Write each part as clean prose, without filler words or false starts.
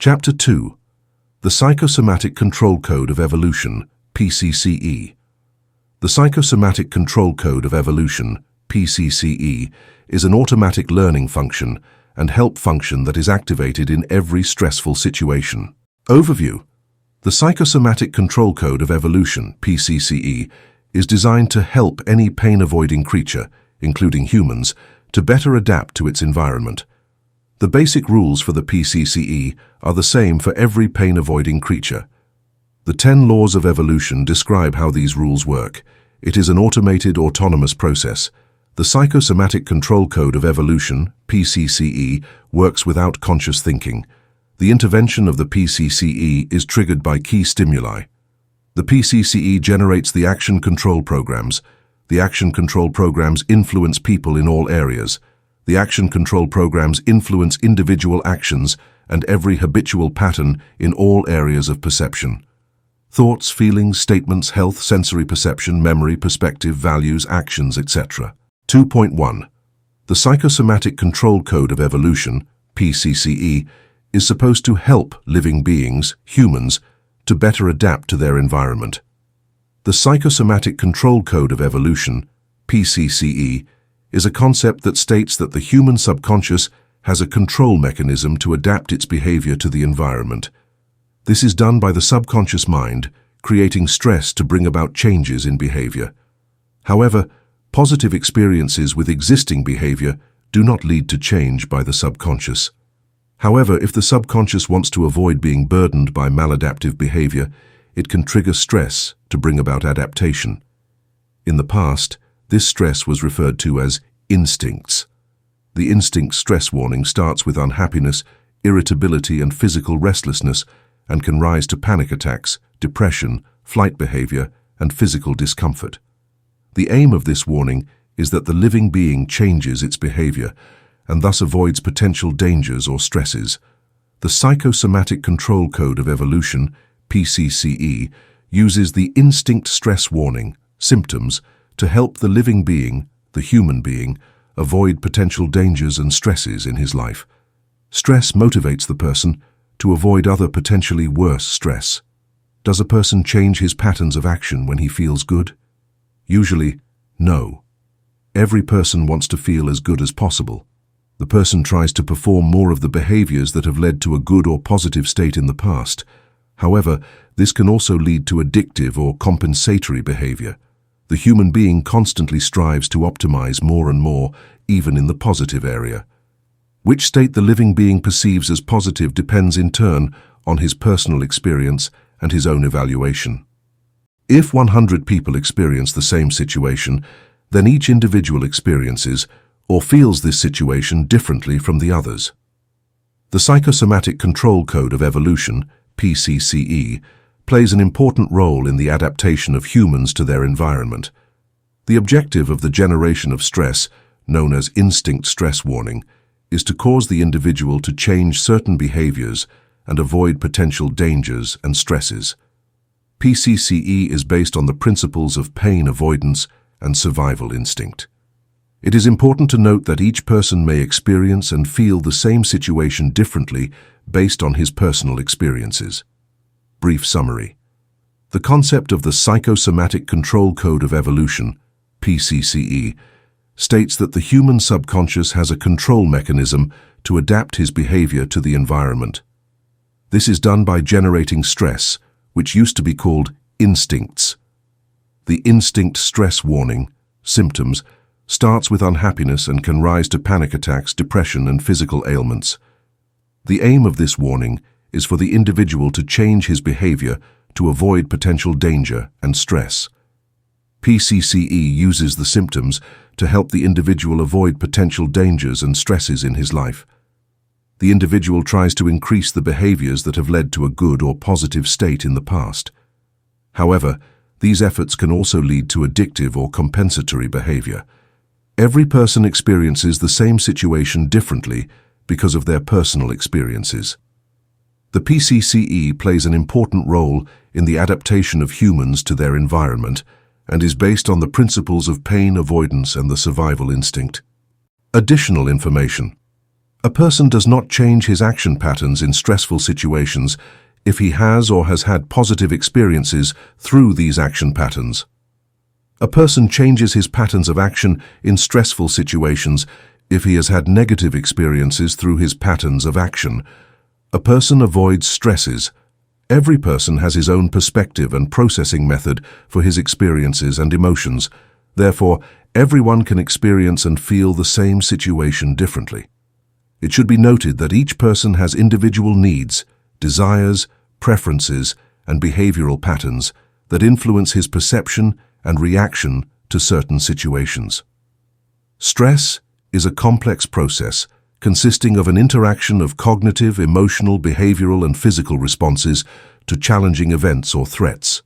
Chapter 2. The Psychosomatic Control Code of Evolution, PCCE. The Psychosomatic Control Code of Evolution, PCCE, is an automatic learning function and help function that is activated in every stressful situation. Overview. The Psychosomatic Control Code of Evolution, PCCE, is designed to help any pain-avoiding creature, including humans, to better adapt to its environment. The basic rules for the PCCE are the same for every pain-avoiding creature. The 10 laws of evolution describe how these rules work. It is an automated, autonomous process. The Psychosomatic Control Code of Evolution, PCCE, works without conscious thinking. The intervention of the PCCE is triggered by key stimuli. The PCCE generates the action control programs. The action control programs influence people in all areas. The action control programs influence individual actions and every habitual pattern in all areas of perception. Thoughts, feelings, statements, health, sensory perception, memory, perspective, values, actions, etc. 2.1. The Psychosomatic Control Code of Evolution, PCCE, is supposed to help living beings, humans, to better adapt to their environment. The Psychosomatic Control Code of Evolution, PCCE, is a concept that states that the human subconscious has a control mechanism to adapt its behavior to the environment. This is done by the subconscious mind, creating stress to bring about changes in behavior. However, positive experiences with existing behavior do not lead to change by the subconscious. However, if the subconscious wants to avoid being burdened by maladaptive behavior, it can trigger stress to bring about adaptation. In the past, this stress was referred to as instincts. The instinct stress warning starts with unhappiness, irritability, and physical restlessness, and can rise to panic attacks, depression, flight behavior, and physical discomfort. The aim of this warning is that the living being changes its behavior and thus avoids potential dangers or stresses. The Psychosomatic Control Code of Evolution, PCCE, uses the instinct stress warning, symptoms, to help the living being, the human being, avoid potential dangers and stresses in his life. Stress motivates the person to avoid other potentially worse stress. Does a person change his patterns of action when he feels good? Usually, no. Every person wants to feel as good as possible. The person tries to perform more of the behaviors that have led to a good or positive state in the past. However, this can also lead to addictive or compensatory behavior. The human being constantly strives to optimize more and more, even in the positive area. Which state the living being perceives as positive depends in turn on his personal experience and his own evaluation. If 100 people experience the same situation, then each individual experiences or feels this situation differently from the others. The Psychosomatic Control Code of Evolution, PCCE, plays an important role in the adaptation of humans to their environment. The objective of the generation of stress, known as instinct stress warning, is to cause the individual to change certain behaviors and avoid potential dangers and stresses. PCCE is based on the principles of pain avoidance and survival instinct. It is important to note that each person may experience and feel the same situation differently based on his personal experiences. Brief summary. The concept of the Psychosomatic Control Code of Evolution, PCCE, states that the human subconscious has a control mechanism to adapt his behavior to the environment. This is done by generating stress, which used to be called instincts. The instinct stress warning, symptoms, starts with unhappiness and can rise to panic attacks, depression, and physical ailments. The aim of this warning is for the individual to change his behavior to avoid potential danger and stress. PCCE uses the symptoms to help the individual avoid potential dangers and stresses in his life. The individual tries to increase the behaviors that have led to a good or positive state in the past. However, these efforts can also lead to addictive or compensatory behavior. Every person experiences the same situation differently because of their personal experiences. The PCCE plays an important role in the adaptation of humans to their environment and is based on the principles of pain avoidance and the survival instinct. Additional information. A person does not change his action patterns in stressful situations if he has or has had positive experiences through these action patterns. A person changes his patterns of action in stressful situations if he has had negative experiences through his patterns of action. A person avoids stresses. Every person has his own perspective and processing method for his experiences and emotions. Therefore, everyone can experience and feel the same situation differently. It should be noted that each person has individual needs, desires, preferences, and behavioral patterns that influence his perception and reaction to certain situations. Stress is a complex process consisting of an interaction of cognitive, emotional, behavioral, and physical responses to challenging events or threats.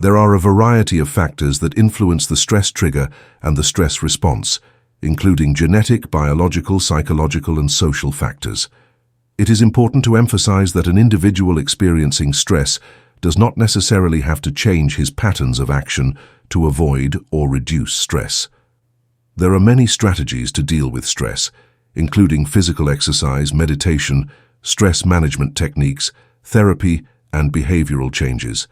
There are a variety of factors that influence the stress trigger and the stress response, including genetic, biological, psychological, and social factors. It is important to emphasize that an individual experiencing stress does not necessarily have to change his patterns of action to avoid or reduce stress. There are many strategies to deal with stress, including physical exercise, meditation, stress management techniques, therapy, and behavioral changes.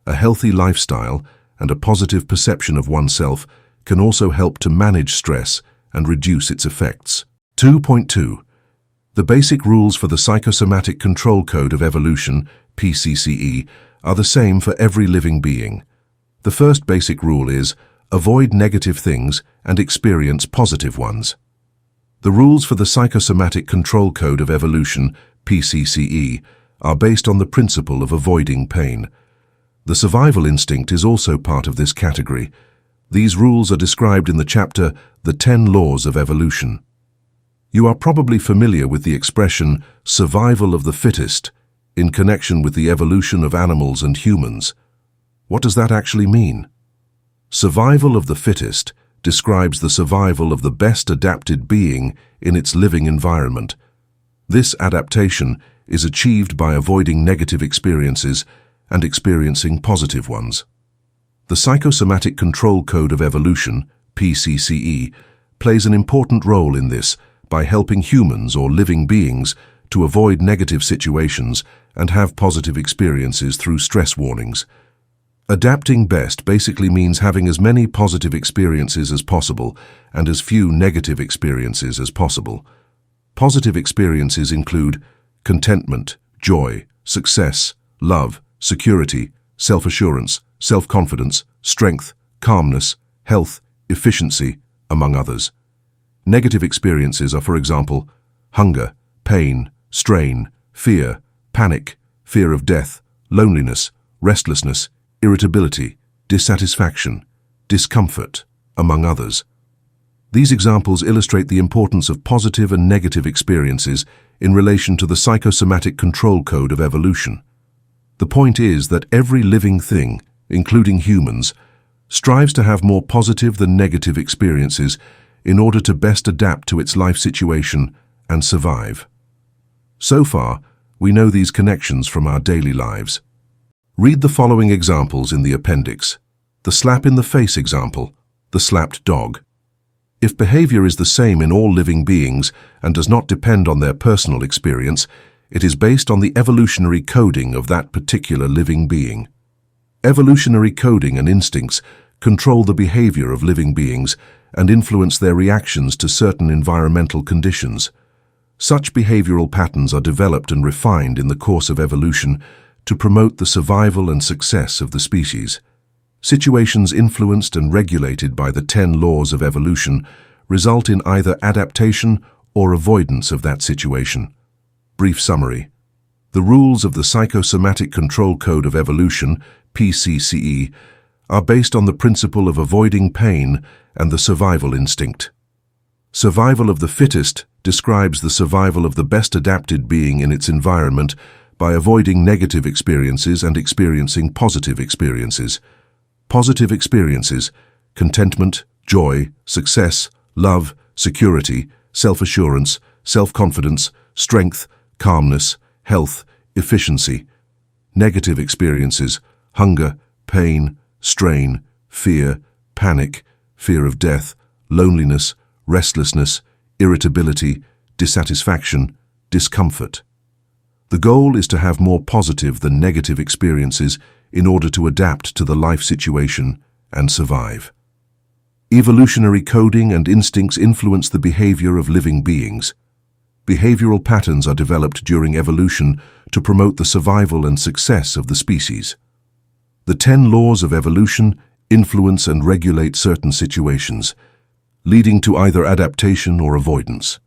A healthy lifestyle and a positive perception of oneself can also help to manage stress and reduce its effects. 2.2. The basic rules for the Psychosomatic Control Code of Evolution, PCCE, are the same for every living being. The first basic rule is, avoid negative things and experience positive ones. The rules for the Psychosomatic Control Code of Evolution, PCCE, are based on the principle of avoiding pain. The survival instinct is also part of this category. These rules are described in the chapter, The 10 Laws of Evolution. You are probably familiar with the expression, survival of the fittest, in connection with the evolution of animals and humans. What does that actually mean? Survival of the fittest describes the survival of the best adapted being in its living environment. This adaptation is achieved by avoiding negative experiences and experiencing positive ones. The Psychosomatic Control Code of Evolution, PCCE, plays an important role in this by helping humans or living beings to avoid negative situations and have positive experiences through stress warnings. Adapting best basically means having as many positive experiences as possible and as few negative experiences as possible. Positive experiences include contentment, joy, success, love, security, self-assurance, self-confidence, strength, calmness, health, efficiency, among others. Negative experiences are, for example, hunger, pain, strain, fear, panic, fear of death, loneliness, restlessness, irritability, dissatisfaction, discomfort, among others. These examples illustrate the importance of positive and negative experiences in relation to the Psychosomatic Control Code of Evolution. The point is that every living thing, including humans, strives to have more positive than negative experiences in order to best adapt to its life situation and survive. So far, we know these connections from our daily lives. Read the following examples in the appendix. The slap in the face example, the slapped dog. If behavior is the same in all living beings and does not depend on their personal experience, it is based on the evolutionary coding of that particular living being. Evolutionary coding and instincts control the behavior of living beings and influence their reactions to certain environmental conditions. Such behavioral patterns are developed and refined in the course of evolution to promote the survival and success of the species. Situations influenced and regulated by the 10 laws of evolution result in either adaptation or avoidance of that situation. Brief summary. The rules of the Psychosomatic Control Code of Evolution, PCCE, are based on the principle of avoiding pain and the survival instinct. Survival of the fittest describes the survival of the best adapted being in its environment by avoiding negative experiences and experiencing positive experiences. Positive experiences, contentment, joy, success, love, security, self-assurance, self-confidence, strength, calmness, health, efficiency. Negative experiences, hunger, pain, strain, fear, panic, fear of death, loneliness, restlessness, irritability, dissatisfaction, discomfort. The goal is to have more positive than negative experiences in order to adapt to the life situation and survive. Evolutionary coding and instincts influence the behavior of living beings. Behavioral patterns are developed during evolution to promote the survival and success of the species. The 10 laws of evolution influence and regulate certain situations, leading to either adaptation or avoidance.